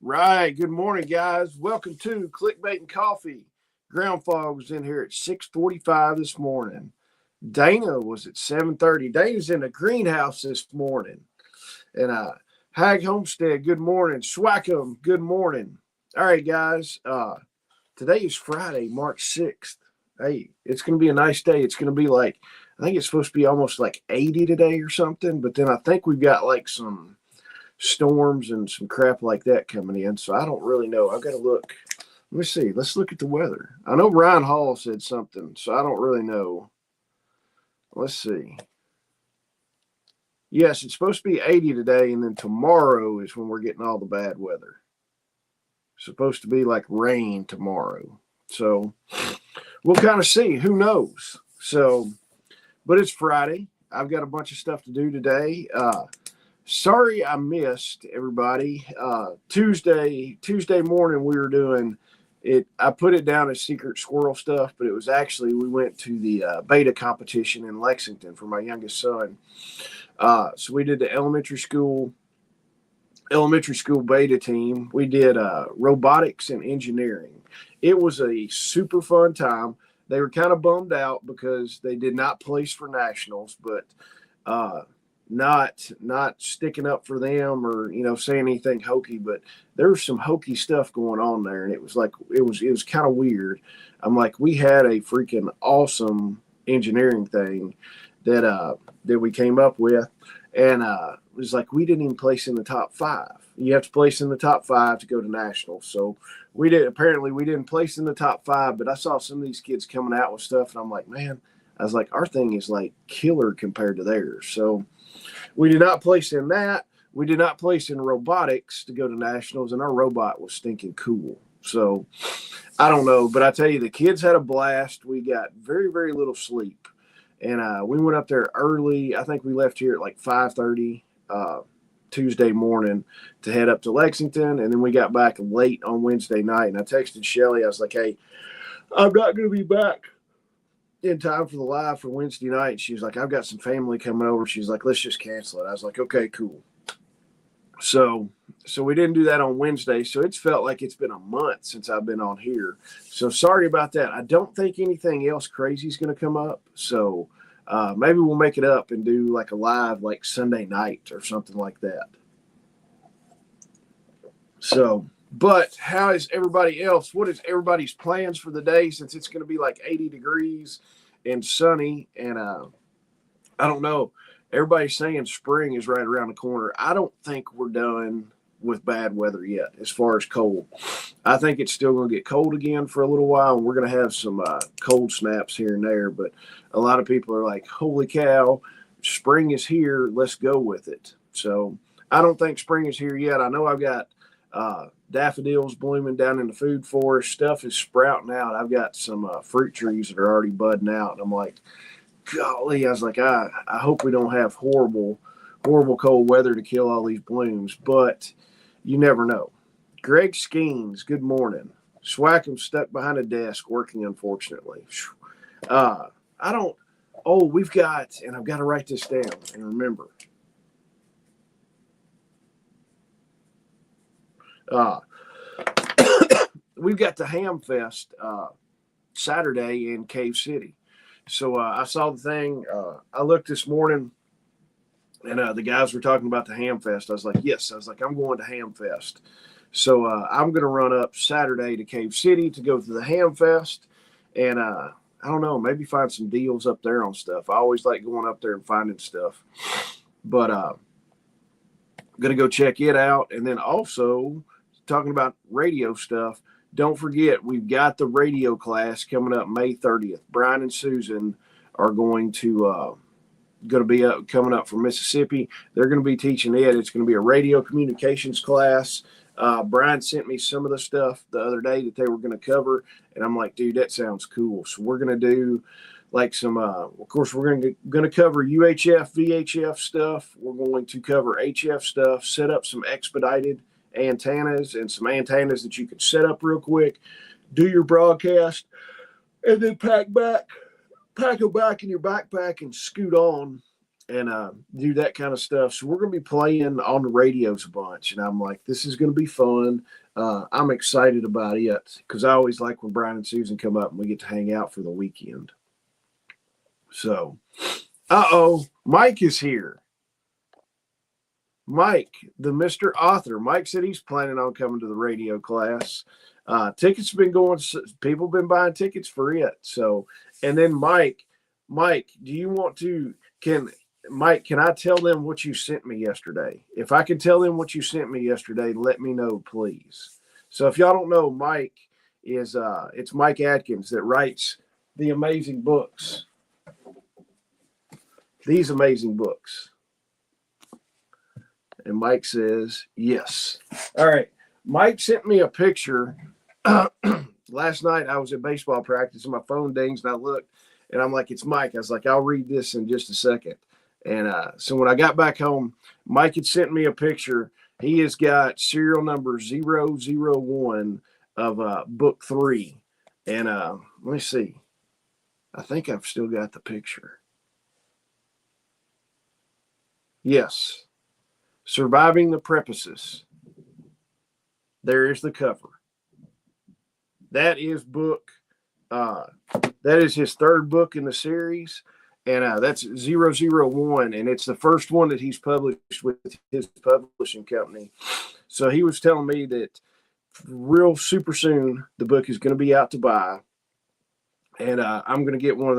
Right. Good morning, guys. Welcome to Clickbait Coffee. Ground fog was in here at 6:45 this morning. Dana was at 7:30. Dana's in the greenhouse this morning. And Hag Homestead, good morning. Swackham, good morning. All right, guys. Today is Friday, March 6th. Hey, it's going to be a nice day. It's going to be like, I think it's supposed to be almost like 80 today or something. But then I think we've got like some storms and some crap like that coming in. So I don't really know. I've got to look. Let me see. Let's look at the weather. I know Ryan Hall said something, so I don't really know. Let's see. Yes, it's supposed to be 80 today, and then tomorrow is when we're getting all the bad weather. It's supposed to be like rain tomorrow. So we'll kind of see. Who knows? So, but it's Friday. I've got a bunch of stuff to do today. Sorry I missed everybody. Tuesday morning we were doing it. I put it down as secret squirrel stuff, but it was actually we went to the beta competition in Lexington for my youngest son. So we did the elementary school beta team. We did robotics and engineering. It was a super fun time. They were kind of bummed out because they did not place for nationals, but not sticking up for them or saying anything hokey, but there was some hokey stuff going on there, and it was like it was kind of weird. I'm like, we had a freaking awesome engineering thing that we came up with, and it was like we didn't even place in the top 5. You have to place in the top 5 to go to nationals. So we didn't place in the top 5, but I saw some of these kids coming out with stuff, and I'm like, man, I was like, our thing is like killer compared to theirs. So we did not place in that. We did not place in robotics to go to nationals, and our robot was stinking cool. So I don't know, but I tell you, the kids had a blast. We got very, very little sleep, and we went up there early. I think we left here at like 5:30 Tuesday morning to head up to Lexington, and then we got back late on Wednesday night. And I texted Shelly. I was like, "Hey, I'm not going to be back in time for the live for Wednesday night." She was like, "I've got some family coming over." She's like, "Let's just cancel it." I was like, "Okay, cool." So we didn't do that on Wednesday. So it's felt like it's been a month since I've been on here. So sorry about that. I don't think anything else crazy is going to come up. So maybe we'll make it up and do like a live like Sunday night or something like that. So, but how is everybody else? What is everybody's plans for the day since it's going to be like 80 degrees and sunny? And I don't know. Everybody's saying spring is right around the corner. I don't think we're done with bad weather yet as far as cold. I think it's still going to get cold again for a little while, and we're going to have some cold snaps here and there. But a lot of people are like, holy cow, spring is here. Let's go with it. So I don't think spring is here yet. I know I've got daffodils blooming down in the food forest. Stuff is sprouting out. I've got some fruit trees that are already budding out. And I'm like, golly, I was like, I hope we don't have horrible cold weather to kill all these blooms, but you never know. Greg Skeens, good morning. Swackham stuck behind a desk working, unfortunately. I don't, we've got, and I've got to write this down and remember. We've got the Ham Fest Saturday in Cave City. So I saw the thing. I looked this morning, and the guys were talking about the Ham Fest. I was like, yes. I was like, I'm going to Ham Fest. So I'm going to run up Saturday to Cave City to go to the Ham Fest. And I don't know, maybe find some deals up there on stuff. I always like going up there and finding stuff. But I'm going to go check it out. And then also talking about radio stuff. Don't forget, we've got the radio class coming up May 30th. Brian and Susan are going to be coming up from Mississippi. They're going to be teaching it. It's going to be a radio communications class. Brian sent me some of the stuff the other day that they were going to cover, and I'm like, dude, that sounds cool. So we're going to do like some, of course, we're going to cover UHF, VHF stuff. We're going to cover HF stuff, set up some expedited antennas and some antennas that you can set up real quick, do your broadcast, and then pack them back in your backpack and scoot on and do that kind of stuff. So we're going to be playing on the radios a bunch. And I'm like, this is going to be fun. I'm excited about it because I always like when Brian and Susan come up and we get to hang out for the weekend. So, Mike is here. Mike, the Mr. Author. Mike said he's planning on coming to the radio class. Tickets have been going. People have been buying tickets for it. So, and then Mike, do you want to, can I tell them what you sent me yesterday? If I can tell them what you sent me yesterday, let me know, please. So if y'all don't know, Mike is, it's Mike Atkins that writes the amazing books. These amazing books. And Mike says, yes. All right. Mike sent me a picture. Last night I was at baseball practice and my phone dings and I looked and I'm like, it's Mike. I was like, I'll read this in just a second. And so when I got back home, Mike had sent me a picture. He has got serial number 001 of book 3. And let me see. I think I've still got the picture. Yes. Surviving the Preparedness. There is the cover. That is book. That is his third book in the series. And that's 001. And it's the first one that he's published with his publishing company. So he was telling me that real super soon, the book is going to be out to buy. And I'm going to get one of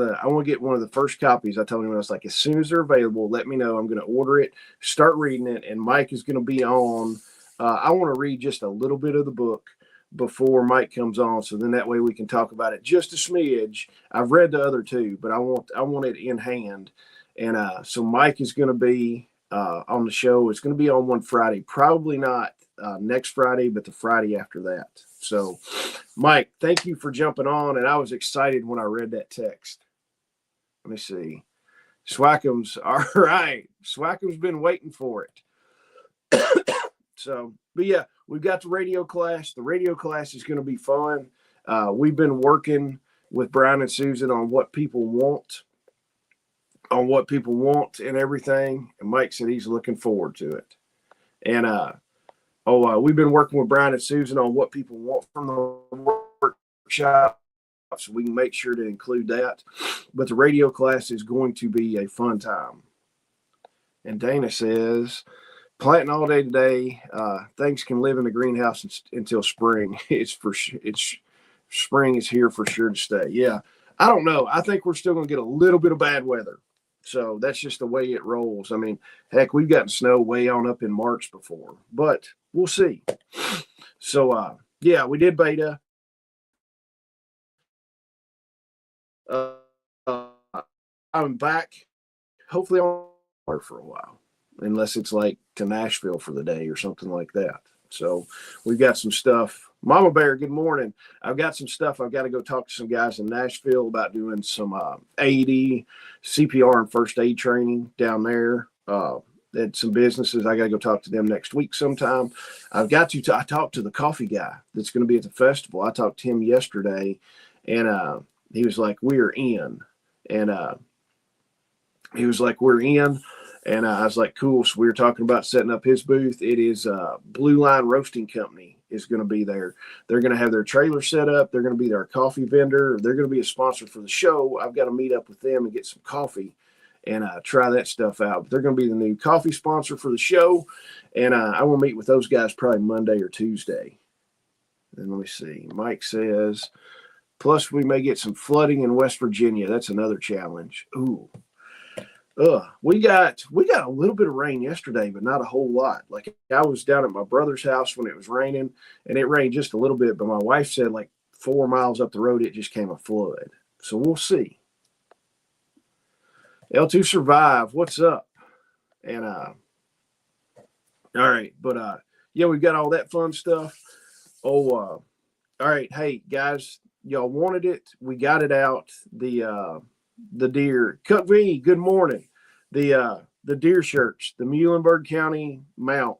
the first copies. I told him, I was like, as soon as they're available, let me know. I'm going to order it, start reading it. And Mike is going to be on. I want to read just a little bit of the book before Mike comes on. So then that way we can talk about it just a smidge. I've read the other two, but I want it in hand. And so Mike is going to be on the show. It's going to be on one Friday, probably not next Friday, but the Friday after that. So, Mike, thank you for jumping on. And I was excited when I read that text. Let me see. Swackum's, all right. Swackum's been waiting for it. So, but yeah, we've got the radio class. The radio class is going to be fun. We've been working with Brian and Susan on what people want, and everything. And Mike said he's looking forward to it. And, we've been working with Brian and Susan on what people want from the workshop, so we can make sure to include that. But the radio class is going to be a fun time. And Dana says, planting all day today. Things can live in the greenhouse until spring. Spring is here for sure to stay. Yeah, I don't know. I think we're still going to get a little bit of bad weather. So that's just the way it rolls. I mean, heck, we've gotten snow way on up in March before, but we'll see. So, yeah, we did beta. I'm back. Hopefully I'll work for a while, unless it's like to Nashville for the day or something like that. So we've got some stuff. Mama Bear, good morning. I've got some stuff. I've got to go talk to some guys in Nashville about doing some AED, CPR, and first aid training down there. At some businesses. I got to go talk to them next week sometime. I talked to the coffee guy that's going to be at the festival. I talked to him yesterday, and he was like, we're in. And he was like, we're in. And I was like, cool. So we were talking about setting up his booth. It is Blue Line Roasting Company is going to be there. They're going to have their trailer set up. They're going to be their coffee vendor. They're going to be a sponsor for the show. I've got to meet up with them and get some coffee and try that stuff out. But they're going to be the new coffee sponsor for the show. And I will meet with those guys probably Monday or Tuesday. And let me see. Mike says, plus we may get some flooding in West Virginia. That's another challenge. Ooh. We got a little bit of rain yesterday, but not a whole lot. Like I was down at my brother's house when it was raining, and it rained just a little bit. But my wife said like 4 miles up the road, it just came a flood. So we'll see. L2 Survive, what's up? And all right, but yeah, we've got all that fun stuff. All right, hey guys, y'all wanted it, we got it out. The deer Cut V, good morning. The deer shirts, the Muhlenberg County mount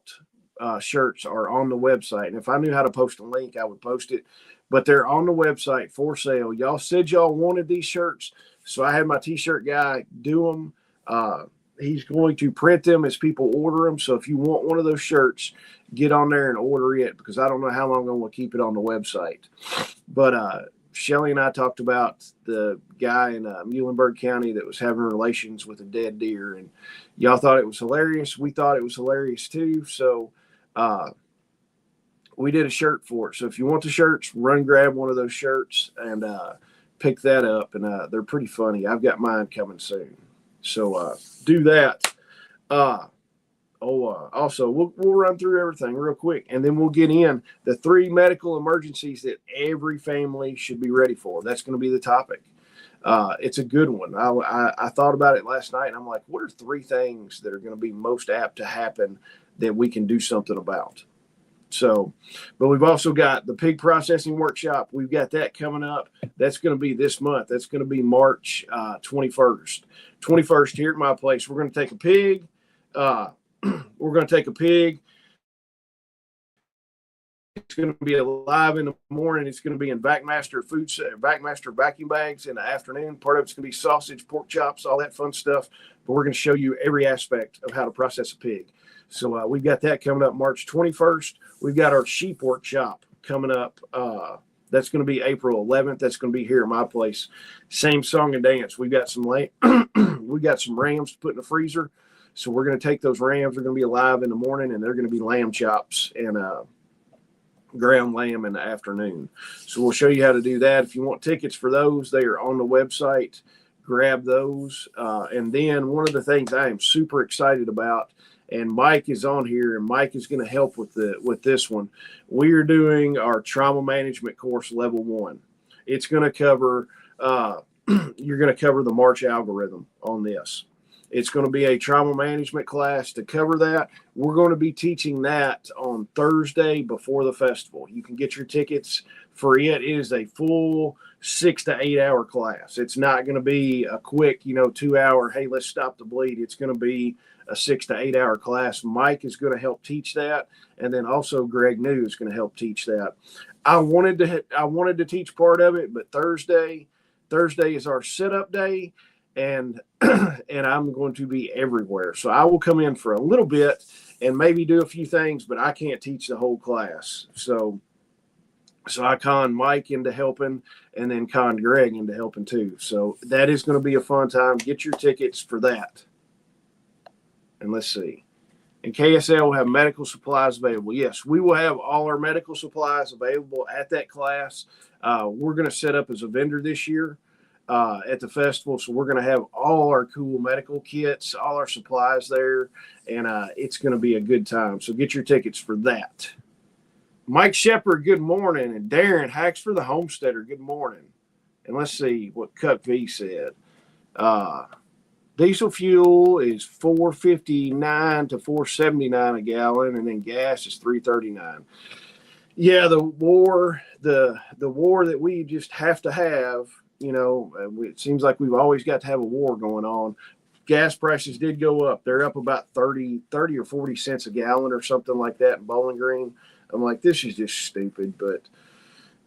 shirts are on the website. And if I knew how to post a link, I would post it. But they're on the website for sale. Y'all said y'all wanted these shirts, so I had my t-shirt guy do them. he's going to print them as people order them. So if you want one of those shirts, get on there and order it, because I don't know how long I'm going to keep it on the website. But Shelly and I talked about the guy in Muhlenberg County that was having relations with a dead deer, and y'all thought it was hilarious. We thought it was hilarious too. So we did a shirt for it. So if you want the shirts, run grab one of those shirts and pick that up. And they're pretty funny. I've got mine coming soon. So do that. Also, we'll run through everything real quick, and then we'll get in the 3 medical emergencies that every family should be ready for. That's going to be the topic. It's a good one. I thought about it last night, and I'm like, what are 3 things that are going to be most apt to happen that we can do something about? So, but we've also got the pig processing workshop. We've got that coming up. That's going to be this month. That's going to be March 21st. 21st here at my place. We're going to take a pig. We're going to take a pig. It's going to be alive in the morning. It's going to be in Backmaster vacuum bags in the afternoon. Part of it's going to be sausage, pork chops, all that fun stuff. But we're going to show you every aspect of how to process a pig. So we've got that coming up March 21st. We've got our sheep workshop coming up. That's going to be April 11th. That's going to be here at my place. Same song and dance. We've got some we got some rams to put in the freezer. So we're going to take those rams. They're going to be alive in the morning, and they're going to be lamb chops and ground lamb in the afternoon. So we'll show you how to do that. If you want tickets for those, they are on the website. Grab those. And then one of the things I am super excited about, and Mike is on here, and Mike is going to help with this one. We are doing our trauma management course level 1. It's going to cover you're going to cover the March algorithm on this. It's going to be a trauma management class to cover that. We're going to be teaching that on Thursday before the festival. You can get your tickets for it. It is a full 6 to 8 hour class. It's not going to be a quick, 2 hour, hey, let's stop the bleed. It's going to be a 6 to 8 hour class. Mike is going to help teach that. And then also Greg New is going to help teach that. I wanted to teach part of it, but Thursday is our setup day. And I'm going to be everywhere. So I will come in for a little bit and maybe do a few things, but I can't teach the whole class. So I conned Mike into helping, and then conned Greg into helping too. So that is going to be a fun time. Get your tickets for that. And let's see. And KSL will have medical supplies available. Yes, we will have all our medical supplies available at that class. We're going to set up as a vendor this year at the festival. So we're going to have all our cool medical kits, all our supplies there, and it's going to be a good time. So get your tickets for that. Mike Shepard, good morning. And Darren Hacks for the Homesteader, good morning. And let's see what Cut V said. Diesel fuel is $4.59 to $4.79 a gallon, and then gas is $3.39. Yeah, the war that we just have to have. It seems like we've always got to have a war going on. Gas prices did go up. They're up about 30 or 40 cents a gallon or something like that in Bowling Green. I'm like, this is just stupid, but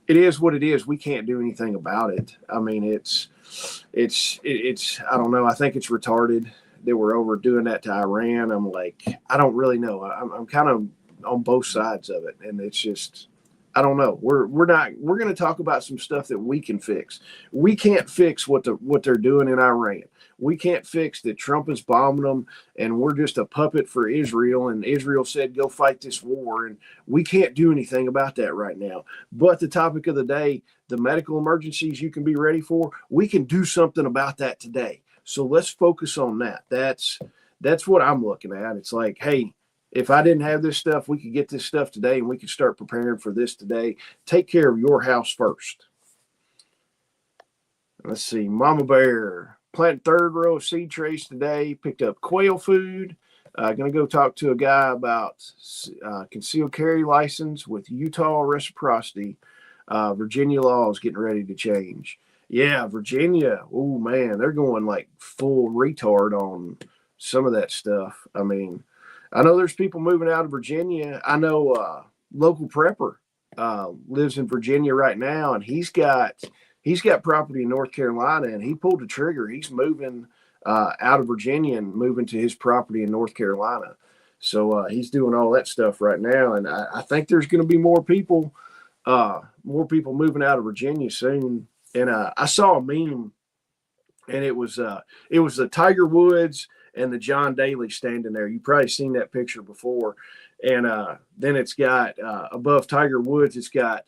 it is what it is. We can't do anything about it. I mean, it's I don't know. I think it's retarded that we're overdoing that to Iran. I'm like, I don't really know. I'm kind of on both sides of it. And it's just, I don't know. We're going to talk about some stuff that we can fix. We can't fix what they're doing in Iran. We can't fix that Trump is bombing them and we're just a puppet for Israel. And Israel said, go fight this war. And we can't do anything about that right now. But the topic of the day, the medical emergencies you can be ready for, we can do something about that today. So let's focus on that. That's what I'm looking at. It's like, hey, if I didn't have this stuff, we could get this stuff today and we could start preparing for this today. Take care of your house first. Let's see. Mama Bear planted 3rd row of seed trays today. Picked up quail food. Going to go talk to a guy about concealed carry license with Utah reciprocity. Virginia law is getting ready to change. Yeah, Virginia. Oh, man, they're going like full retard on some of that stuff. I mean, I know there's people moving out of Virginia. I know local prepper lives in Virginia right now, and he's got property in North Carolina, and he pulled the trigger. He's moving out of Virginia and moving to his property in North Carolina. So he's doing all that stuff right now, and I think there's going to be more people moving out of Virginia soon. And I saw a meme, and it was the Tiger Woods and the John Daly standing there. You've probably seen that picture before. And then it's got above Tiger Woods, it's got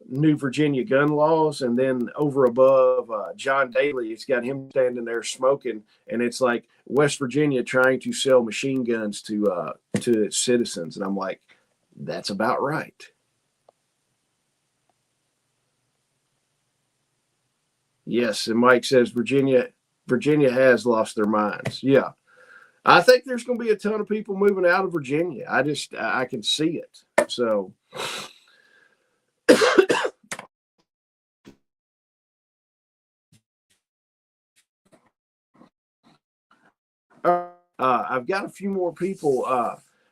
new Virginia gun laws, and then over above John Daly, it's got him standing there smoking, and it's like West Virginia trying to sell machine guns to its citizens. And I'm like, that's about right. Yes, and Mike says Virginia has lost their minds. Yeah, I think there's going to be a ton of people moving out of Virginia. I can see it. So. I've got a few more people.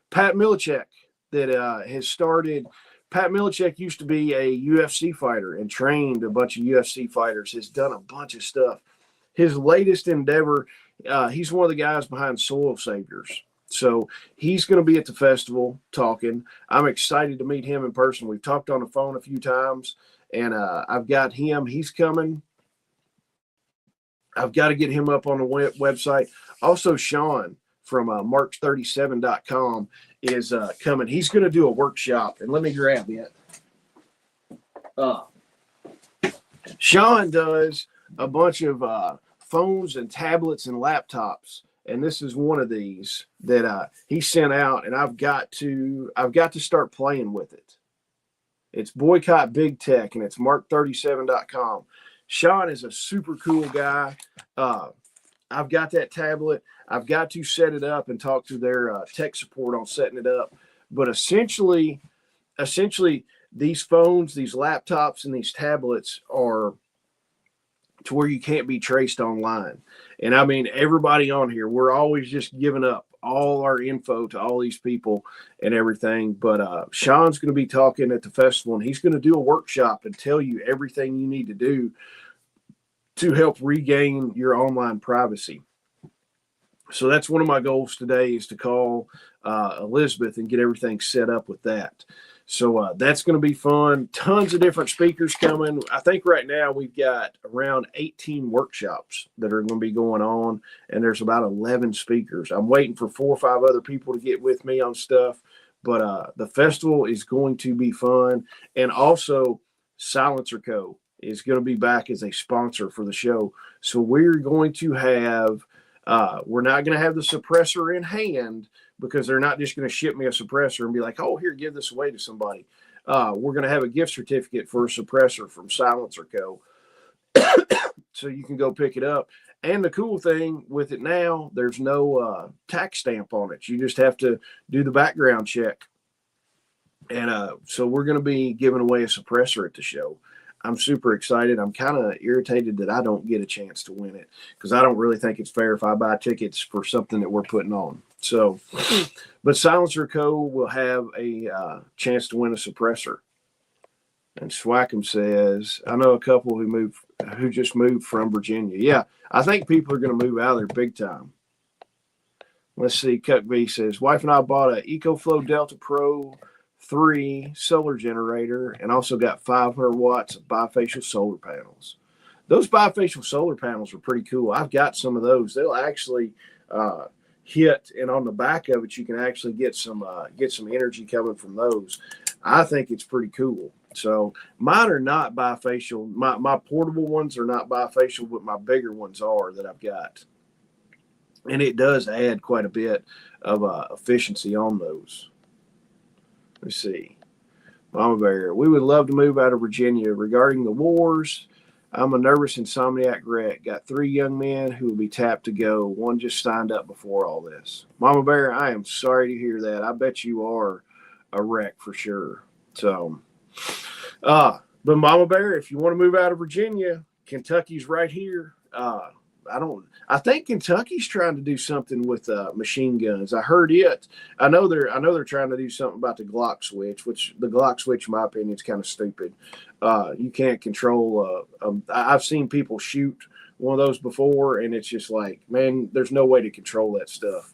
Pat Milicic that has started. Pat Milicic used to be a UFC fighter and trained a bunch of UFC fighters, has done a bunch of stuff. His latest endeavor, he's one of the guys behind Soil Saviors. So he's going to be at the festival talking. I'm excited to meet him in person. We've talked on the phone a few times, and I've got him. He's coming. I've got to get him up on the website. Also, Sean from marks37.com is coming. He's going to do a workshop, and let me grab it. Sean does a bunch of phones and tablets and laptops, and this is one of these that he sent out, and I've got to start playing with it. It's Boycott Big Tech, and it's mark37.com. Sean is a super cool guy. I've got that tablet. I've got to set it up and talk to their tech support on setting it up. But essentially, these phones, these laptops, and these tablets are to where you can't be traced online. And I mean, everybody on here, we're always just giving up all our info to all these people and everything. But Sean's going to be talking at the festival, and he's going to do a workshop and tell you everything you need to do to help regain your online privacy. So that's one of my goals today, is to call Elizabeth and get everything set up with that. So that's going to be fun. Tons of different speakers coming. I think right now we've got around 18 workshops that are going to be going on, and there's about 11 speakers. I'm waiting for 4 or 5 other people to get with me on stuff, but the festival is going to be fun. And also, Silencer Co. is going to be back as a sponsor for the show. So we're going to have, we're not going to have the suppressor in hand, because they're not just going to ship me a suppressor and be like, oh, here, give this away to somebody. We're going to have a gift certificate for a suppressor from Silencer Co. So you can go pick it up. And the cool thing with it now, there's no tax stamp on it. You just have to do the background check. And so we're going to be giving away a suppressor at the show. I'm super excited. I'm kind of irritated that I don't get a chance to win it, because I don't really think it's fair if I buy tickets for something that we're putting on. So, but Silencer Co. will have a chance to win a suppressor. And Swackham says, I know a couple who just moved from Virginia. Yeah, I think people are going to move out of there big time. Let's see. Cut V says, wife and I bought an EcoFlow Delta Pro 3 solar generator, and also got 500 watts of bifacial solar panels. Those bifacial solar panels are pretty cool. I've got some of those. They'll actually hit, and on the back of it, you can actually get some energy coming from those. I think it's pretty cool. So mine are not bifacial. My portable ones are not bifacial, but my bigger ones are, that I've got. And it does add quite a bit of efficiency on those. Let's see. Mama Bear, we would love to move out of Virginia. Regarding the wars, I'm a nervous insomniac wreck. Got 3 young men who will be tapped to go. One just signed up before all this. Mama Bear, I am sorry to hear that. I bet you are a wreck for sure. So, but Mama Bear, if you want to move out of Virginia, Kentucky's right here. I think Kentucky's trying to do something with machine guns. I heard it. I know they're trying to do something about the Glock switch, which the Glock switch, in my opinion, is kind of stupid. You can't control. I've seen people shoot one of those before, and it's just like, man, there's no way to control that stuff.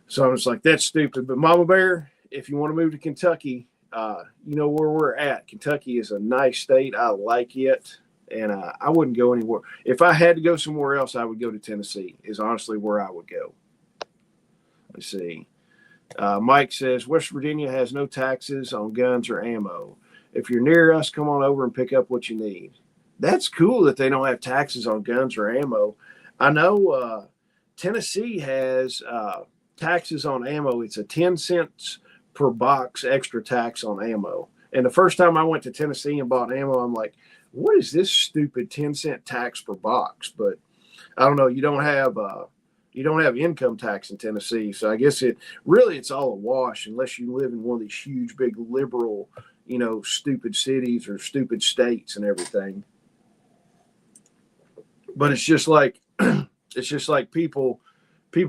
So I'm just like, that's stupid. But Mama Bear, if you want to move to Kentucky, you know where we're at. Kentucky is a nice state. I like it, and I wouldn't go anywhere. If I had to go somewhere else, I would go to Tennessee. Is honestly where I would go. Let's see. Mike says West Virginia has no taxes on guns or ammo. If you're near us, come on over and pick up what you need. That's cool that they don't have taxes on guns or ammo. I know Tennessee has taxes on ammo. It's a 10 cents per box extra tax on ammo. And the first time I went to Tennessee and bought ammo, I'm like, what is this stupid 10-cent tax per box? But I don't know. You don't have income tax in Tennessee. So I guess it's all a wash unless you live in one of these huge, big liberal, stupid cities or stupid states and everything. But it's just like people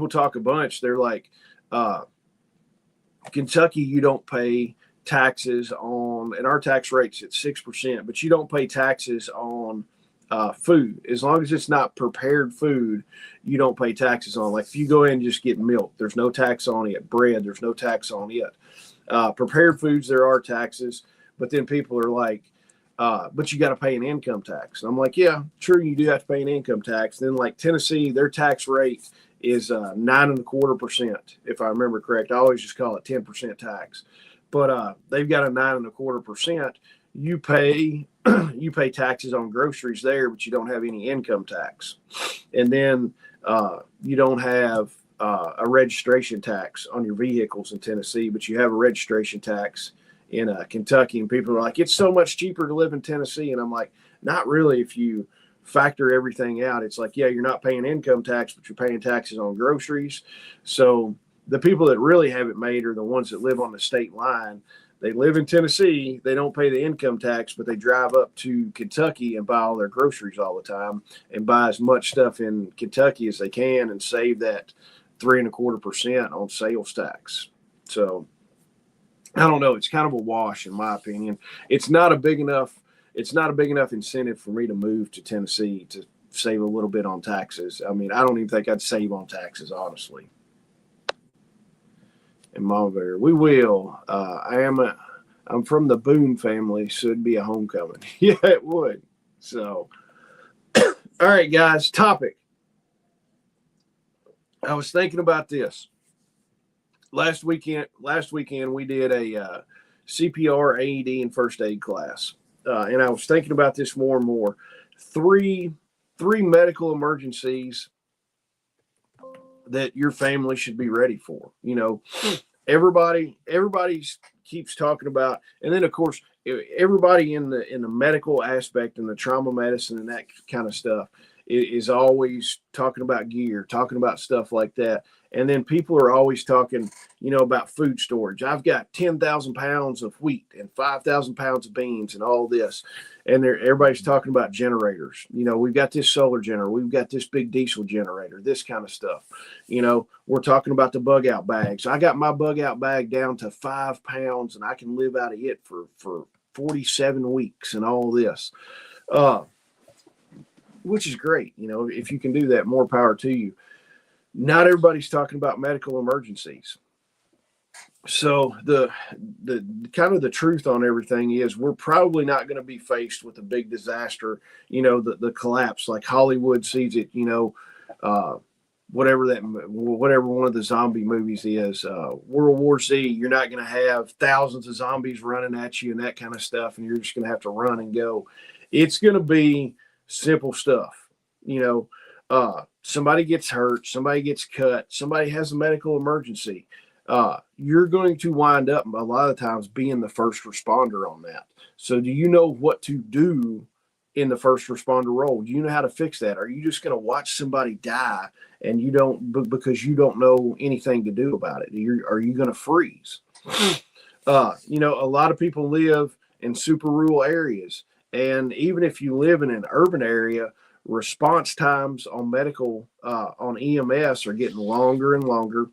talk a bunch. They're like, Kentucky, you don't pay taxes on, and our tax rate's at 6%, but you don't pay taxes on food. As long as it's not prepared food, you don't pay taxes on. Like if you go in and just get milk, there's no tax on it. Bread, there's no tax on it. Prepared foods, there are taxes, but then people are like, but you got to pay an income tax. And I'm like, yeah, sure, you do have to pay an income tax. Then like Tennessee, their tax rate is 9.25%, if I remember correct. I always just call it 10% tax, but they've got a 9.25%. You pay taxes on groceries there, but you don't have any income tax. And then you don't have a registration tax on your vehicles in Tennessee, but you have a registration tax in Kentucky. And people are like, it's so much cheaper to live in Tennessee. And I'm like, not really. If you factor everything out, it's like, yeah, you're not paying income tax, but you're paying taxes on groceries. So the people that really have it made are the ones that live on the state line. They live in Tennessee, they don't pay the income tax, but they drive up to Kentucky and buy all their groceries all the time and buy as much stuff in Kentucky as they can and save that 3.25% on sales tax. So I don't know. It's kind of a wash in my opinion. It's not a big enough incentive for me to move to Tennessee to save a little bit on taxes. I mean, I don't even think I'd save on taxes, honestly. And Mama Bear, we will. I'm from the Boone family, so it'd be a homecoming. Yeah, it would. So, all right, guys, topic. I was thinking about this. Last weekend we did a CPR, AED, and first aid class. And I was thinking about this more and more. Three medical emergencies that your family should be ready for. Everybody keeps talking about, and then of course everybody in the medical aspect and the trauma medicine and that kind of stuff is always talking about gear, talking about stuff like that. And then people are always talking, about food storage. I've got 10,000 pounds of wheat and 5,000 pounds of beans and all this. And everybody's talking about generators. We've got this solar generator. We've got this big diesel generator, this kind of stuff. We're talking about the bug out bags. I got my bug out bag down to 5 pounds and I can live out of it for 47 weeks and all this, which is great. If you can do that, more power to you. Not everybody's talking about medical emergencies. So the kind of the truth on everything is we're probably not going to be faced with a big disaster, the collapse like Hollywood sees it, whatever one of the zombie movies is, World War Z. You're not going to have thousands of zombies running at you and that kind of stuff, and you're just going to have to run and go. It's going to be simple stuff, somebody gets hurt, somebody gets cut, somebody has a medical emergency. You're going to wind up a lot of times being the first responder on that. So do you know what to do in the first responder role? Do you know how to fix that? Are you just going to watch somebody die and because you don't know anything to do about it? Are you going to freeze? A lot of people live in super rural areas. And even if you live in an urban area, response times on medical, on EMS are getting longer and longer.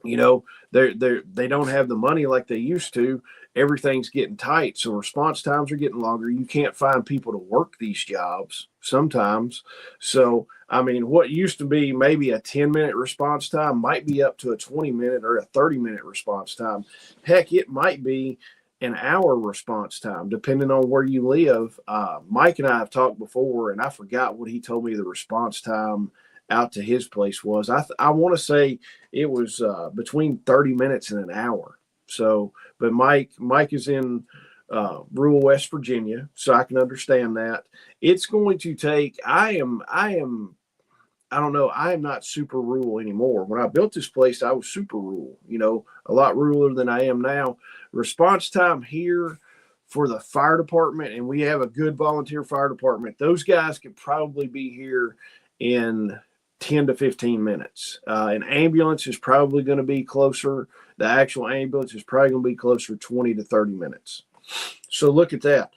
They don't have the money like they used to. Everything's getting tight, so response times are getting longer. You can't find people to work these jobs sometimes. So I mean, what used to be maybe a 10-minute response time might be up to a 20-minute or a 30-minute response time. Heck, it might be an hour response time depending on where you live. Mike and I have talked before, and I forgot what he told me the response time out to his place was. I want to say it was between 30 minutes and an hour. So, but Mike is in rural West Virginia, so I can understand that. It's going to take. I don't know. I am not super rural anymore. When I built this place, I was super rural. A lot ruraler than I am now. Response time here for the fire department, and we have a good volunteer fire department. Those guys could probably be here in 10 to 15 minutes. An ambulance is probably going to be closer. The actual ambulance is probably going to be closer to 20 to 30 minutes. So look at that.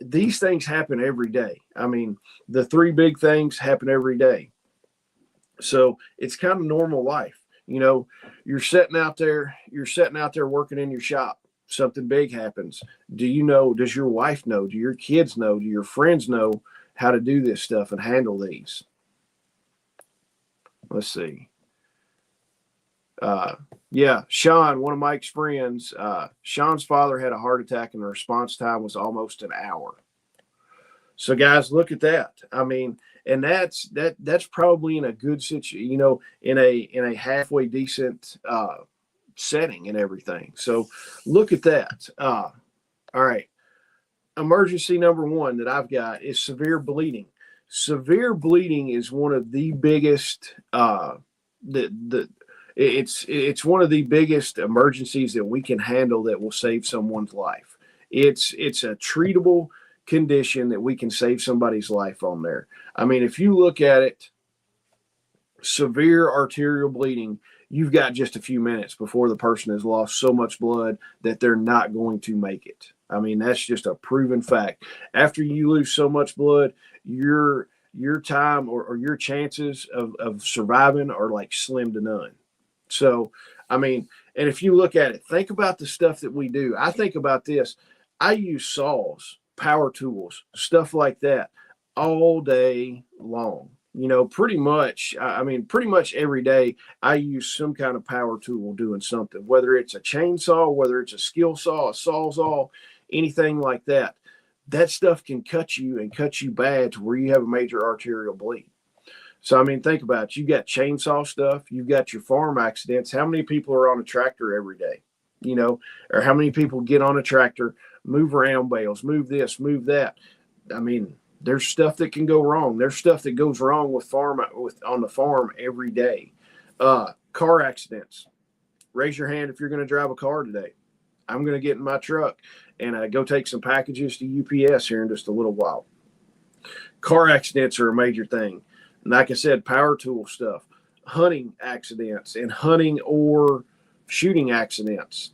These things happen every day. I mean, the three big things happen every day. So it's kind of normal life. You're sitting out there working in your shop. Something big happens. Does your wife know? Do your kids know? Do your friends know how to do this stuff and handle these? Let's see. Sean, one of Mike's friends, Sean's father had a heart attack and the response time was almost an hour. So guys, look at that. I mean, and that's probably in a good situation, in a halfway decent setting and everything. So look at that. All right. Emergency number one that I've got is severe bleeding. Severe bleeding is one of the biggest it's one of the biggest emergencies that we can handle that will save someone's life. It's a treatable condition that we can save somebody's life on there. I mean, if you look at it, severe arterial bleeding, you've got just a few minutes before the person has lost so much blood that they're not going to make it. I mean, that's just a proven fact. After you lose so much blood, your time or your chances of surviving are like slim to none. So, I mean, and if you look at it, think about the stuff that we do. I think about this. I use saws, power tools, stuff like that all day long. Pretty much every day I use some kind of power tool doing something, whether it's a chainsaw, whether it's a skill saw, a sawzall, anything like that. That stuff can cut you and cut you bad to where you have a major arterial bleed. So, I mean, think about it. You got chainsaw stuff. You've got your farm accidents. How many people are on a tractor every day? Or how many people get on a tractor, move around bales, move this, move that. I mean, there's stuff that can go wrong. There's stuff that goes wrong on the farm every day. Car accidents. Raise your hand if you're going to drive a car today. I'm going to get in my truck and go take some packages to UPS here in just a little while. Car accidents are a major thing. And like I said, power tool stuff, hunting accidents and hunting or shooting accidents.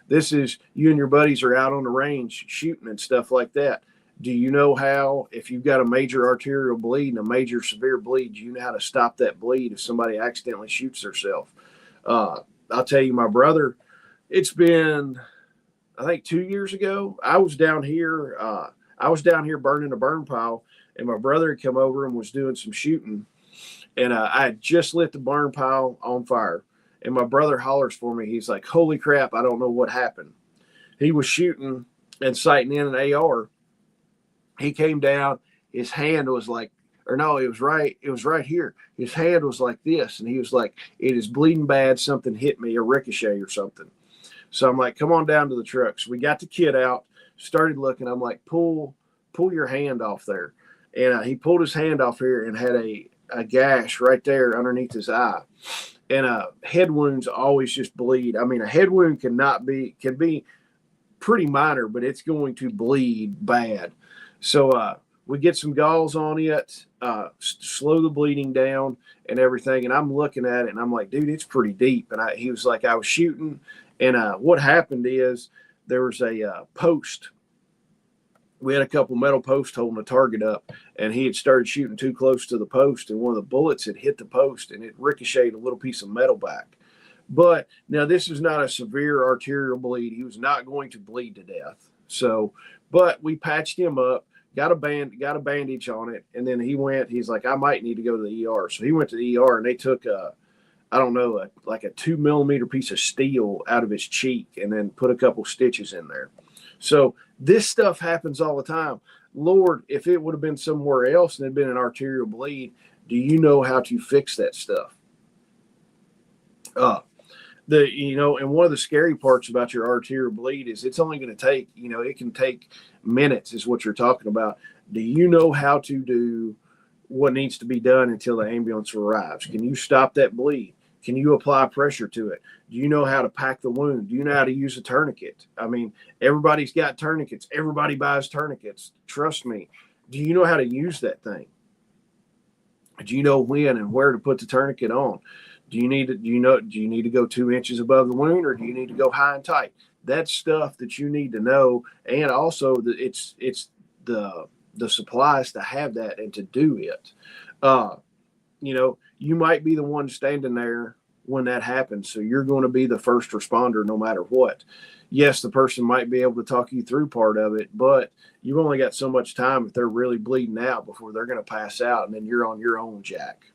This is you and your buddies are out on the range shooting and stuff like that. Do you know how, if you've got a major arterial bleed and a major severe bleed, do you know how to stop that bleed if somebody accidentally shoots themselves? I'll tell you, my brother, it's been, I think 2 years ago, I was down here burning a burn pile, and my brother had come over and was doing some shooting, and I had just lit the burn pile on fire, and my brother hollers for me. He's like, holy crap, I don't know what happened. He was shooting and sighting in an AR. He came down, his hand was like, it was right here. His hand was like this, and he was like, it is bleeding bad, something hit me, a ricochet or something. So I'm like, come on down to the truck. So we got the kit out, started looking. I'm like, pull your hand off there. And he pulled his hand off here and had a gash right there underneath his eye. And head wounds always just bleed. I mean, a head wound can be pretty minor, but it's going to bleed bad. So we get some gauze on it, slow the bleeding down and everything. And I'm looking at it and I'm like, dude, it's pretty deep. And he was like, I was shooting. And what happened is there was a post. We had a couple metal posts holding the target up, and he had started shooting too close to the post, and one of the bullets had hit the post, and it ricocheted a little piece of metal back. But now this is not a severe arterial bleed. He was not going to bleed to death. So, but we patched him up, got a bandage on it, and then he's like, I might need to go to the ER. So he went to the ER, and they took I don't know, like a 2 millimeter piece of steel out of his cheek and then put a couple stitches in there. So this stuff happens all the time. Lord, if it would have been somewhere else and had been an arterial bleed, do you know how to fix that stuff? And one of the scary parts about your arterial bleed is it's only going to take, it can take minutes is what you're talking about. Do you know how to do what needs to be done until the ambulance arrives? Can you stop that bleed? Can you apply pressure to it? Do you know how to pack the wound? Do you know how to use a tourniquet? I mean, everybody's got tourniquets. Everybody buys tourniquets. Trust me. Do you know how to use that thing? Do you know when and where to put the tourniquet on? Do you need to go 2 inches above the wound, or do you need to go high and tight? That's stuff that you need to know. And also it's the supplies to have that and to do it. You might be the one standing there when that happens. So you're going to be the first responder no matter what. Yes, the person might be able to talk you through part of it, but you've only got so much time if they're really bleeding out before they're going to pass out, and then you're on your own, Jack.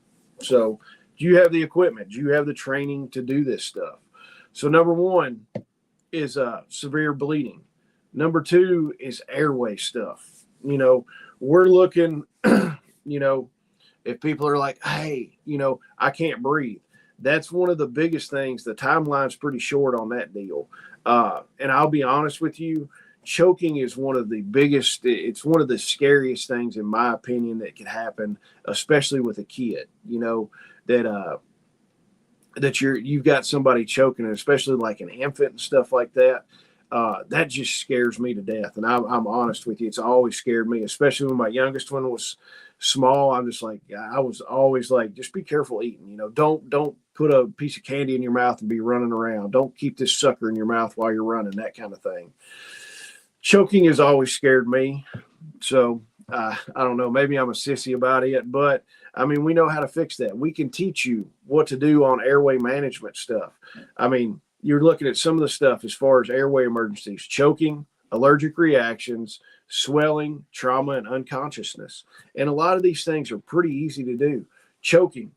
So do you have the equipment? Do you have the training to do this stuff? So number one is severe bleeding. Number two is airway stuff. We're looking, if people are like, hey, I can't breathe. That's one of the biggest things. The timeline's pretty short on that deal. And I'll be honest with you, choking is one of the biggest, it's one of the scariest things, in my opinion, that can happen, especially with a kid, that you've got somebody choking, and especially like an infant and stuff like that. That just scares me to death. And I'm honest with you. It's always scared me, especially when my youngest one was small. I'm just like, I was always like, just be careful eating, don't put a piece of candy in your mouth and be running around. Don't keep this sucker in your mouth while you're running, that kind of thing. Choking has always scared me. So I don't know, maybe I'm a sissy about it, but I mean, we know how to fix that. We can teach you what to do on airway management stuff. I mean, you're looking at some of the stuff as far as airway emergencies: choking, allergic reactions, swelling, trauma, and unconsciousness. And a lot of these things are pretty easy to do. Choking,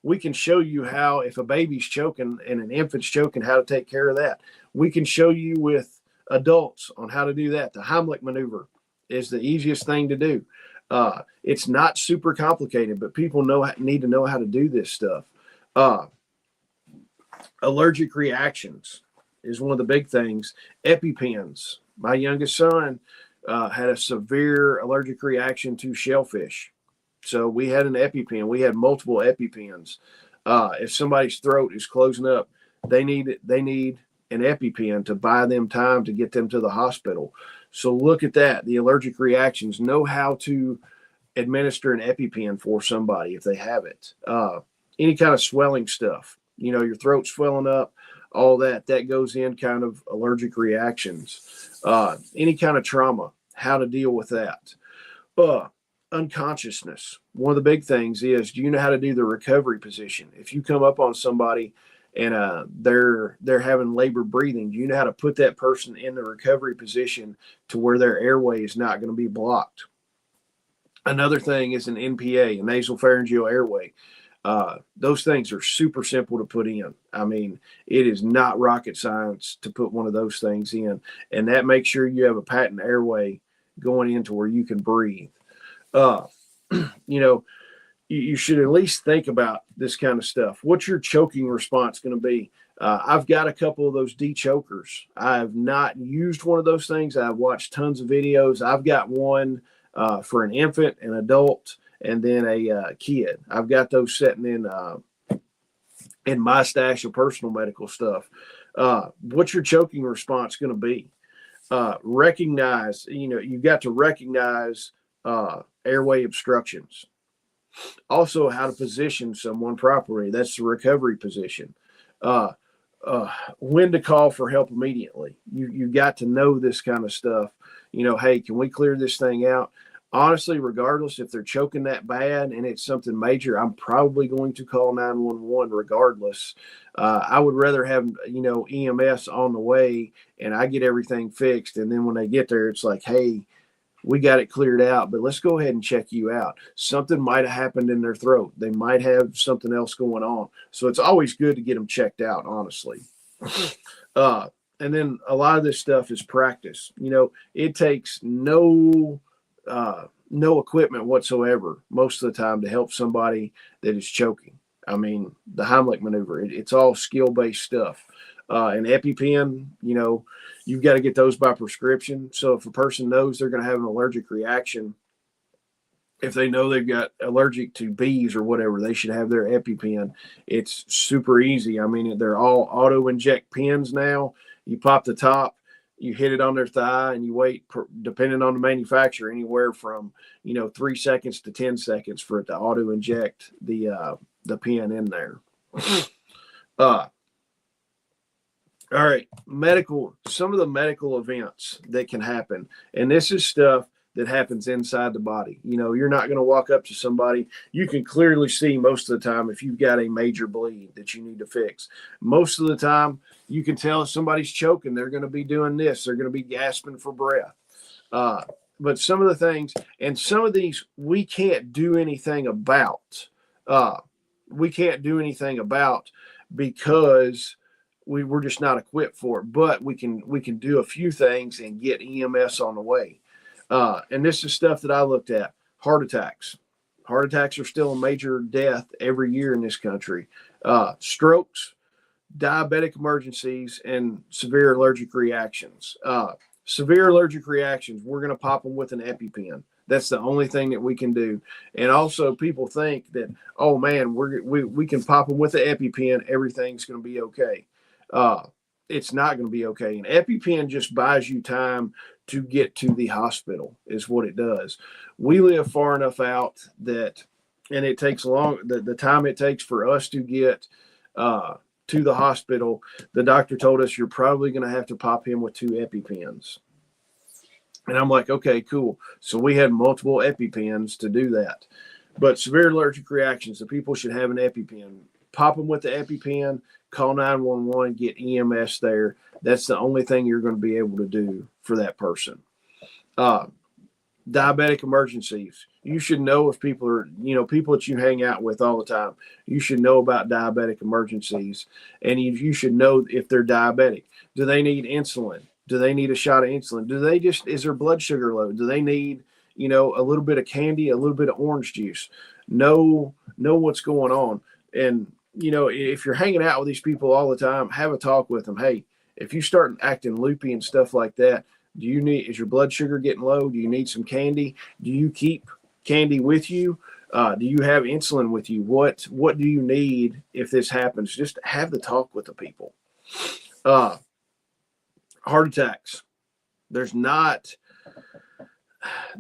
we can show you how, if a baby's choking and an infant's choking, how to take care of that. We can show you with adults on how to do that. The Heimlich maneuver is the easiest thing to do. It's not super complicated, but people need to know how to do this stuff. Allergic reactions is one of the big things. EpiPens. My youngest son had a severe allergic reaction to shellfish. So we had an EpiPen. We had multiple EpiPens. If somebody's throat is closing up, they need an EpiPen to buy them time to get them to the hospital. So look at that. The allergic reactions. Know how to administer an EpiPen for somebody if they have it. Any kind of swelling stuff. Your throat swelling up, all that goes in kind of allergic reactions. Any kind of trauma, how to deal with that. Unconsciousness. One of the big things is, do you know how to do the recovery position? If you come up on somebody and they're having labored breathing, do you know how to put that person in the recovery position to where their airway is not going to be blocked? Another thing is an NPA, a nasal pharyngeal airway. Those things are super simple to put in. I mean, it is not rocket science to put one of those things in, and that makes sure you have a patent airway going into where you can breathe. You should at least think about this kind of stuff. What's your choking response going to be? I've got a couple of those de-chokers. I have not used one of those things. I've watched tons of videos. I've got one for an infant, an adult, and then a kid. I've got those sitting in my stash of personal medical stuff. What's your choking response going to be? You've got to recognize airway obstructions. Also, how to position someone properly. That's the recovery position. When to call for help immediately. You got to know this kind of stuff. Hey, can we clear this thing out? honestly, regardless if they're choking that bad and it's something major, I'm probably going to call 911 regardless. I would rather have, EMS on the way and I get everything fixed. And then when they get there, it's like, hey, we got it cleared out, but let's go ahead and check you out. Something might have happened in their throat. They might have something else going on. So it's always good to get them checked out, honestly. And then a lot of this stuff is practice. It takes no equipment whatsoever most of the time to help somebody that is choking. I mean, the Heimlich maneuver, it's all skill-based stuff. And EpiPen, you've got to get those by prescription. So if a person knows they're going to have an allergic reaction, if they know they've got allergic to bees or whatever, they should have their EpiPen. It's super easy. I mean, they're all auto-inject pens now. You pop the top, you hit it on their thigh, and you wait, depending on the manufacturer, anywhere from 3 seconds to 10 seconds for it to auto inject the pen in there. All right, some of the medical events that can happen, and this is stuff that happens inside the body. You're not going to walk up to somebody. You can clearly see most of the time if you've got a major bleed that you need to fix. Most of the time, you can tell if somebody's choking, they're going to be doing this. They're going to be gasping for breath. But some of the things, and some of these, we can't do anything about. Because we're just not equipped for it. But we can do a few things and get EMS on the way. And this is stuff that I looked at. Heart attacks. Heart attacks are still a major death every year in this country. Strokes, diabetic emergencies, and severe allergic reactions. Severe allergic reactions, we're going to pop them with an EpiPen. That's the only thing that we can do. And also, people think that, oh man, we can pop them with the EpiPen, everything's going to be okay. It's not going to be okay. An EpiPen just buys you time to get to the hospital, is what it does. We live far enough out that, and it takes long, the time it takes for us to get to the hospital. The doctor told us you're probably going to have to pop him with 2 EpiPens. And I'm like, okay, cool. So we had multiple EpiPens to do that. But severe allergic reactions, the people should have an EpiPen. Pop them with the EpiPen, call 911, get EMS there. That's the only thing you're going to be able to do for that person. Diabetic emergencies. You should know if people are, people that you hang out with all the time, you should know about diabetic emergencies. And you should know if they're diabetic. Do they need insulin? Do they need a shot of insulin? Is their blood sugar low? Do they need, a little bit of candy, a little bit of orange juice? Know what's going on. And, if you're hanging out with these people all the time, have a talk with them. Hey, if you start acting loopy and stuff like that, is your blood sugar getting low? Do you need some candy? Do you keep candy with you? Do you have insulin with you? What do you need if this happens? Just have the talk with the people. Heart attacks. There's not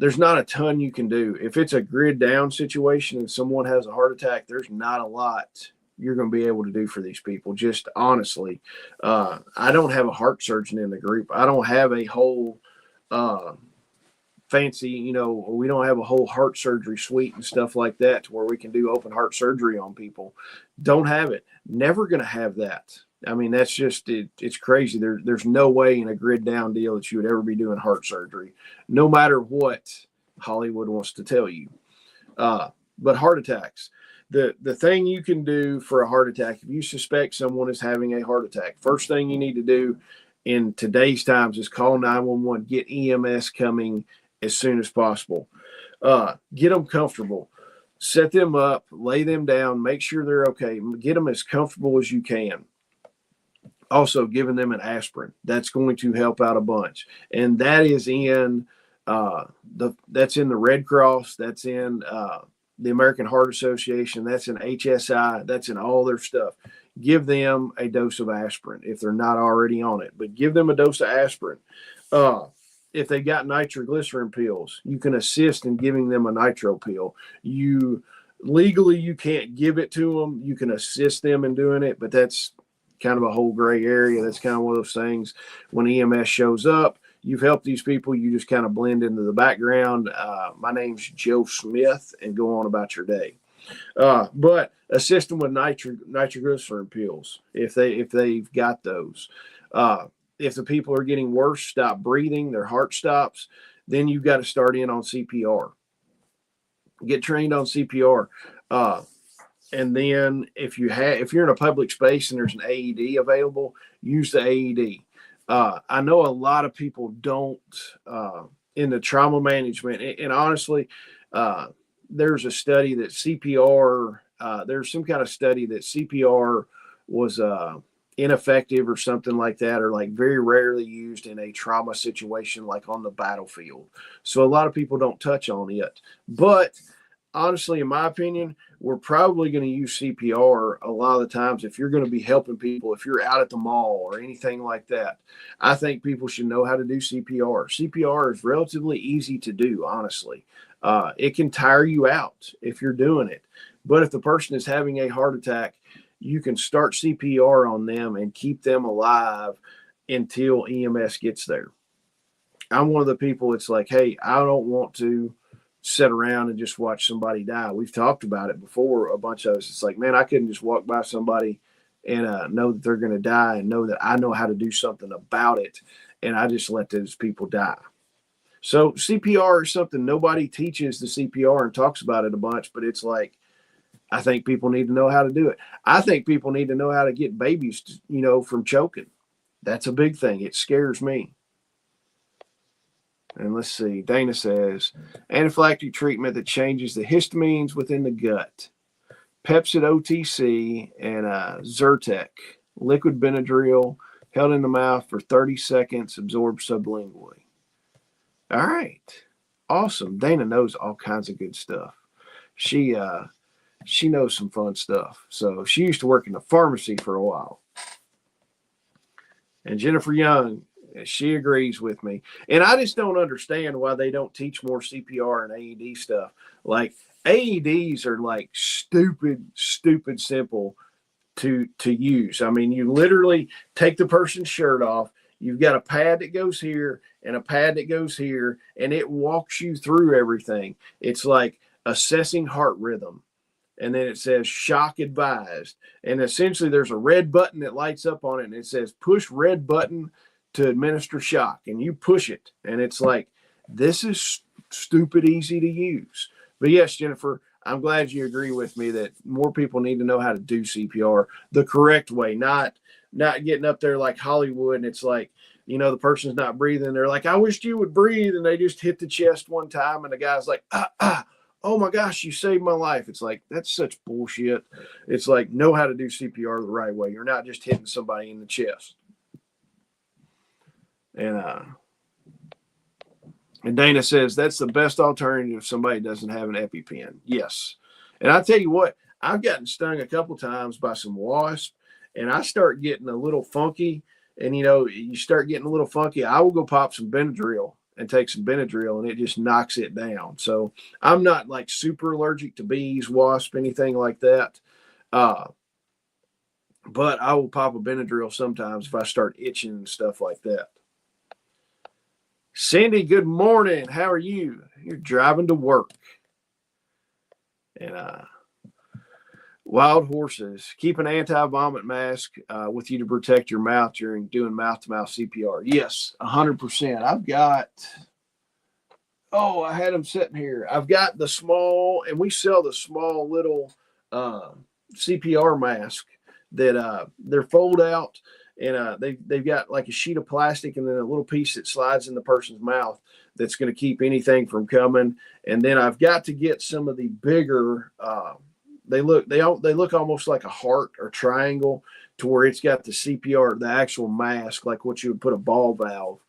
a ton you can do. If it's a grid down situation and someone has a heart attack, there's not a lot you're going to be able to do for these people. Just honestly, I don't have a heart surgeon in the group. I don't have a whole fancy, we don't have a whole heart surgery suite and stuff like that to where we can do open heart surgery on people. Don't have it. Never going to have that. I mean, that's just, it's crazy. There's no way in a grid down deal that you would ever be doing heart surgery, no matter what Hollywood wants to tell you. But heart attacks, the thing you can do for a heart attack, if you suspect someone is having a heart attack, first thing you need to do in today's times is call 911, get EMS coming as soon as possible. Get them comfortable, set them up, lay them down, make sure they're okay, get them as comfortable as you can. Also giving them an aspirin. That's going to help out a bunch. And that is in that's in the Red Cross, that's in the American Heart Association, that's in HSI, that's in all their stuff. Give them a dose of aspirin if they're not already on it, but give them a dose of aspirin. If they got nitroglycerin pills, you can assist in giving them a nitro pill. Legally, you can't give it to them. You can assist them in doing it, but that's kind of a whole gray area. That's kind of one of those things. When EMS shows up, you've helped these people. You just kind of blend into the background. My name's Joe Smith, and go on about your day. But assist them with nitroglycerin pills if they've got those. If the people are getting worse, stop breathing, their heart stops, then you've got to start in on CPR. Get trained on CPR. And then if you're in a public space and there's an AED available, use the AED. I know a lot of people don't in the trauma management, and honestly, there's a study that CPR. There's some kind of study that CPR was ineffective or something like that, or like very rarely used in a trauma situation, like on the battlefield. So a lot of people don't touch on it. But honestly, in my opinion, we're probably going to use CPR a lot of the times if you're going to be helping people, if you're out at the mall or anything like that. I think people should know how to do CPR. CPR is relatively easy to do, honestly. It can tire you out if you're doing it. But if the person is having a heart attack, you can start CPR on them and keep them alive until EMS gets there. I'm one of the people that's like, hey, I don't want to sit around and just watch somebody die. We've talked about it before, a bunch of us. It's like, man, I couldn't just walk by somebody and know that they're going to die and know that I know how to do something about it, and I just let those people die. So CPR is something nobody teaches the CPR and talks about it a bunch, but it's like, I think people need to know how to do it. I think people need to know how to get babies, from choking. That's a big thing. It scares me. And let's see, Dana says, anaphylactic treatment that changes the histamines within the gut. Pepsid OTC and Zyrtec, liquid Benadryl, held in the mouth for 30 seconds, absorbed sublingually. All right. Awesome. Dana knows all kinds of good stuff. She knows some fun stuff. So she used to work in the pharmacy for a while. And Jennifer Young, she agrees with me. And I just don't understand why they don't teach more CPR and AED stuff. Like, AEDs are like stupid simple to use. I mean, you literally take the person's shirt off. You've got a pad that goes here and a pad that goes here, and it walks you through everything. It's like assessing heart rhythm. And then it says shock advised. And essentially there's a red button that lights up on it, and it says push red button to administer shock. And you push it. And it's like, this is stupid easy to use. But yes, Jennifer, I'm glad you agree with me that more people need to know how to do CPR the correct way, not getting up there like Hollywood. And it's like, the person's not breathing. They're like, I wish you would breathe. And they just hit the chest one time. And the guy's like, oh my gosh, you saved my life. It's like, that's such bullshit. It's like, know how to do CPR the right way. You're not just hitting somebody in the chest. And Dana says that's the best alternative if somebody doesn't have an EpiPen. Yes. And I tell you what, I've gotten stung a couple times by some wasp, and I start getting a little funky. And, you start getting a little funky. I will go pop some Benadryl and take some Benadryl, and it just knocks it down. So I'm not like super allergic to bees, wasp, anything like that. But I will pop a Benadryl sometimes if I start itching and stuff like that. Cindy, good morning. How are you? You're driving to work. And wild horses. Keep an anti-vomit mask with you to protect your mouth during doing mouth-to-mouth CPR. Yes, 100%. I had them sitting here. I've got the small, and we sell the small little CPR mask that they're fold out. And they've got like a sheet of plastic and then a little piece that slides in the person's mouth that's going to keep anything from coming. And then I've got to get some of the bigger. They look almost like a heart or triangle, to where it's got the CPR, the actual mask, like what you would put a ball valve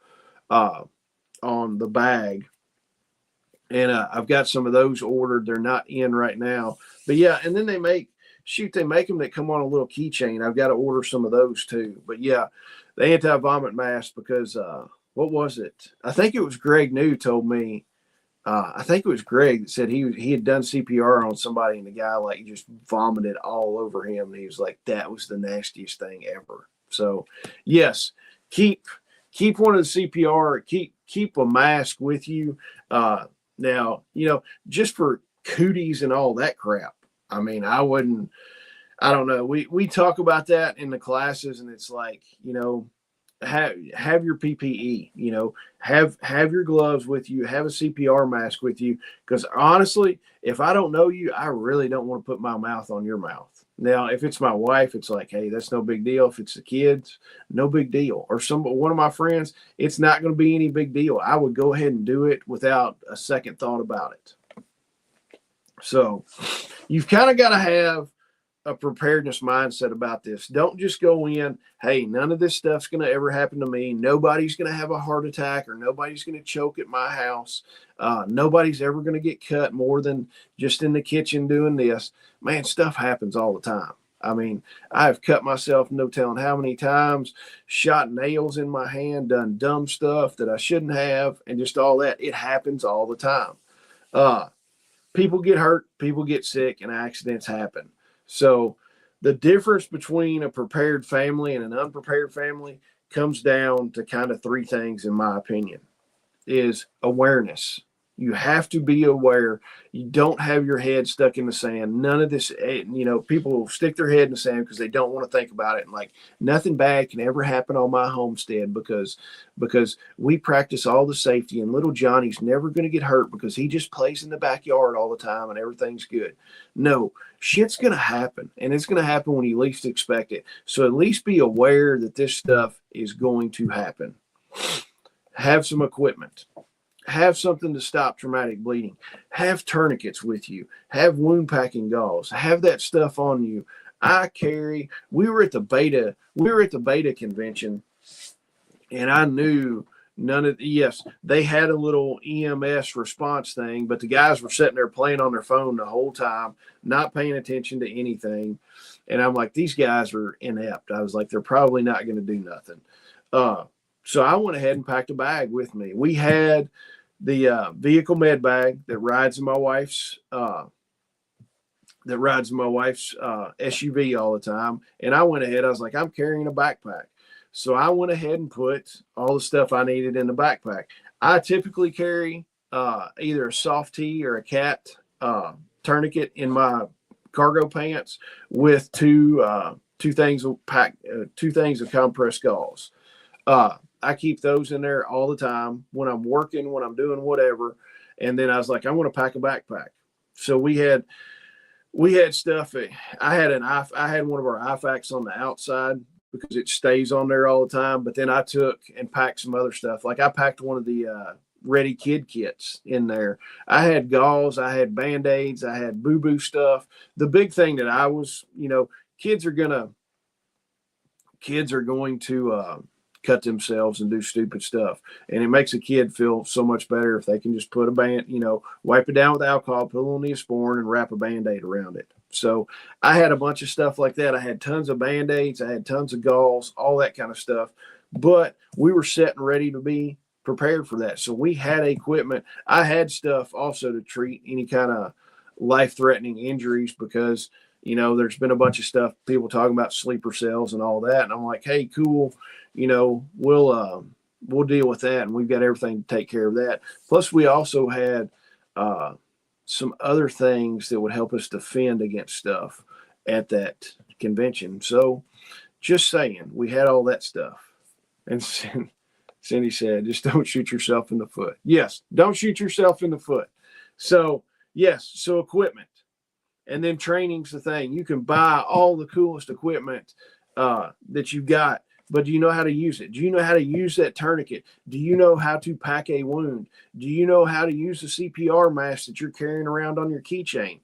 on the bag. And I've got some of those ordered. They're not in right now, but yeah. And then they make them that come on a little keychain. I've got to order some of those too. But yeah, the anti-vomit mask, because what was it? I think it was Greg New told me. I think it was Greg that said he had done CPR on somebody, and the guy like just vomited all over him. And he was like, that was the nastiest thing ever. So yes, keep keep one of the CPR, keep a mask with you. Now, just for cooties and all that crap. I mean, I don't know. We talk about that in the classes, and it's like, have your PPE, have your gloves with you, have a CPR mask with you. Because honestly, if I don't know you, I really don't want to put my mouth on your mouth. Now, if it's my wife, it's like, hey, that's no big deal. If it's the kids, no big deal. Or one of my friends, it's not going to be any big deal. I would go ahead and do it without a second thought about it. So you've kind of got to have a preparedness mindset about this. Don't just go in, hey, none of this stuff's going to ever happen to me. Nobody's going to have a heart attack, or nobody's going to choke at my house. Nobody's ever going to get cut more than just in the kitchen doing this. Man, stuff happens all the time. I mean, I've cut myself no telling how many times, shot nails in my hand, done dumb stuff that I shouldn't have, and just all that. It happens all the time. People get hurt, people get sick, and accidents happen. So the difference between a prepared family and an unprepared family comes down to kind of three things, in my opinion, is awareness. You have to be aware. You don't have your head stuck in the sand. None of this, people stick their head in the sand because they don't want to think about it. And like, nothing bad can ever happen on my homestead because we practice all the safety, and little Johnny's never going to get hurt because he just plays in the backyard all the time and everything's good. No, shit's going to happen, and it's going to happen when you least expect it. So at least be aware that this stuff is going to happen. Have some equipment. Have something to stop traumatic bleeding. Have tourniquets with you. Have wound packing gauze. Have that stuff on you. We were at the beta convention, and I knew yes, they had a little EMS response thing, but the guys were sitting there playing on their phone the whole time, not paying attention to anything. And I'm like, these guys are inept. I was like, they're probably not going to do nothing. So I went ahead and packed a bag with me. We had the vehicle med bag that rides in my wife's SUV all the time. And I went ahead, I was like, I'm carrying a backpack. So I went ahead and put all the stuff I needed in the backpack. I typically carry either a soft tee or a cat tourniquet in my cargo pants with two things of compressed gauze. I keep those in there all the time when I'm working, when I'm doing whatever. And then I was like, I'm going to pack a backpack. So we had stuff. I had one of our IFACs on the outside because it stays on there all the time. But then I took and packed some other stuff. Like I packed one of the Ready Kid kits in there. I had gauze, I had Band-Aids, I had boo-boo stuff. The big thing that I was, kids are going to cut themselves and do stupid stuff. And it makes a kid feel so much better if they can just put a wipe it down with alcohol, put on Neosporin, and wrap a Band-Aid around it. So I had a bunch of stuff like that. I had tons of Band-Aids. I had tons of gauze, all that kind of stuff. But we were set and ready to be prepared for that. So we had equipment. I had stuff also to treat any kind of life-threatening injuries because there's been a bunch of stuff, people talking about sleeper cells and all that. And I'm like, hey, cool. We'll deal with that. And we've got everything to take care of that. Plus we also had some other things that would help us defend against stuff at that convention. So just saying, we had all that stuff. And Cindy said, just don't shoot yourself in the foot. Yes. Don't shoot yourself in the foot. So yes. So equipment. And then training's the thing. You can buy all the coolest equipment that you've got, but do you know how to use it? Do you know how to use that tourniquet? Do you know how to pack a wound? Do you know how to use the CPR mask that you're carrying around on your keychain?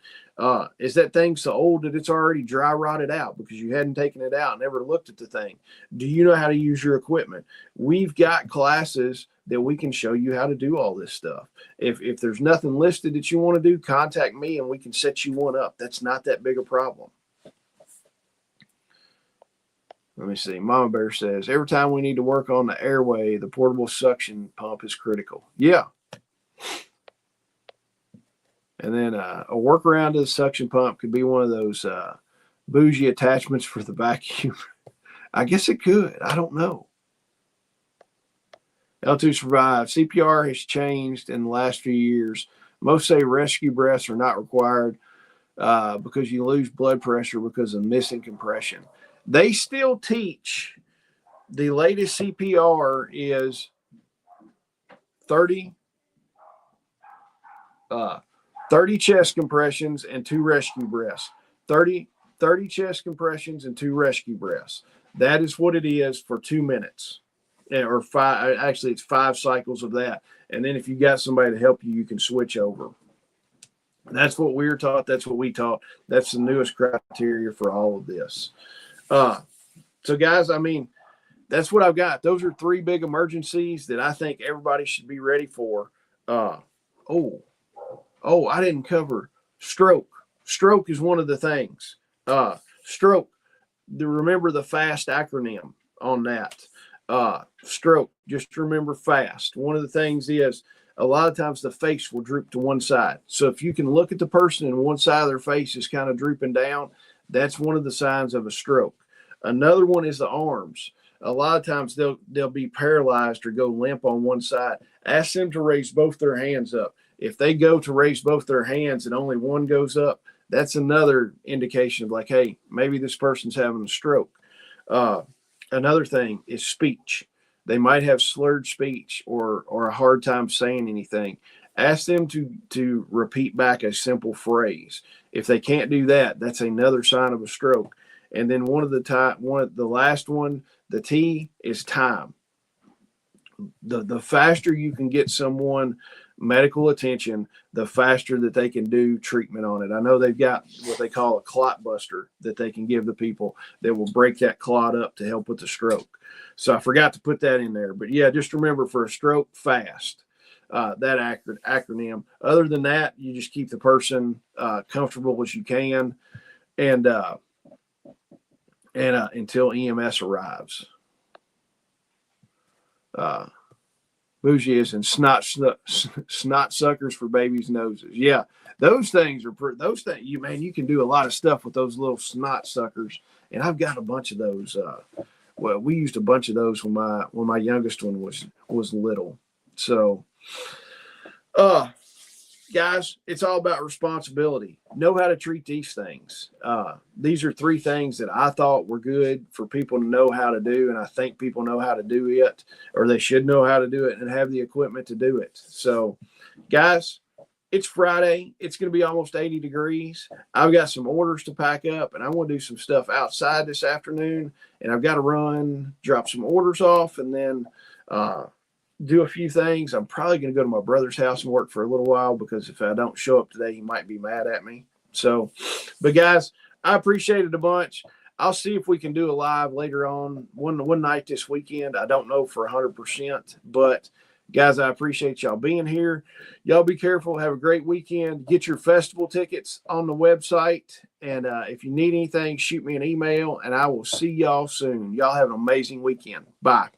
Is that thing so old that it's already dry rotted out because you hadn't taken it out and never looked at the thing? Do you know how to use your equipment? We've got classes that we can show you how to do all this stuff. If there's nothing listed that you want to do, contact me and we can set you one up. That's not that big a problem. Let me see. Mama Bear says, every time we need to work on the airway, the portable suction pump is critical. Yeah. And then a workaround to the suction pump could be one of those bougie attachments for the vacuum. I guess it could. I don't know. L2 survive. CPR has changed in the last few years. Most say rescue breaths are not required because you lose blood pressure because of missing compression. They still teach the latest CPR is 30 chest compressions and 2 rescue breaths. 30 chest compressions and 2 rescue breaths. That is what it is for 2 minutes. Or 5, actually it's 5 cycles of that. And then if you got somebody to help you, you can switch over. That's what we were taught. That's what we taught. That's the newest criteria for all of this. So guys, I mean, that's what I've got. Those are 3 big emergencies that I think everybody should be ready for. I didn't cover stroke. Stroke is one of the things. Stroke. Remember the FAST acronym on that. Stroke. Just remember FAST. One of the things is a lot of times the face will droop to one side. So if you can look at the person and one side of their face is kind of drooping down, that's one of the signs of a stroke. Another one is the arms. A lot of times they'll be paralyzed or go limp on one side. Ask them to raise both their hands up. If they go to raise both their hands and only one goes up, that's another indication of like, hey, maybe this person's having a stroke. Another thing is speech. They might have slurred speech or a hard time saying anything. Ask them to repeat back a simple phrase. If they can't do that, that's another sign of a stroke. And then the last one, the T is time. The faster you can get someone medical attention, the faster that they can do treatment on it. I know they've got what they call a clot buster that they can give the people that will break that clot up to help with the stroke. So I forgot to put that in there. But yeah, just remember for a stroke, FAST, that acronym. Other than that, you just keep the person comfortable as you can and until EMS arrives. Bougie is and snot suckers for babies' noses. Yeah, those things are you can do a lot of stuff with those little snot suckers, and I've got a bunch of those. Well, we used a bunch of those when my youngest one was little. So, guys, it's all about responsibility. Know how to treat these things. These are 3 things that I thought were good for people to know how to do, and I think people know how to do it, or they should know how to do it and have the equipment to do it. So, guys, it's Friday. It's going to be almost 80 degrees. I've got some orders to pack up, and I want to do some stuff outside this afternoon, and I've got to drop some orders off, and then do a few things. I'm probably going to go to my brother's house and work for a little while because if I don't show up today, he might be mad at me. So, but guys, I appreciate it a bunch. I'll see if we can do a live later on one night this weekend. I don't know for 100%, but guys, I appreciate y'all being here. Y'all be careful. Have a great weekend. Get your festival tickets on the website. And if you need anything, shoot me an email and I will see y'all soon. Y'all have an amazing weekend. Bye.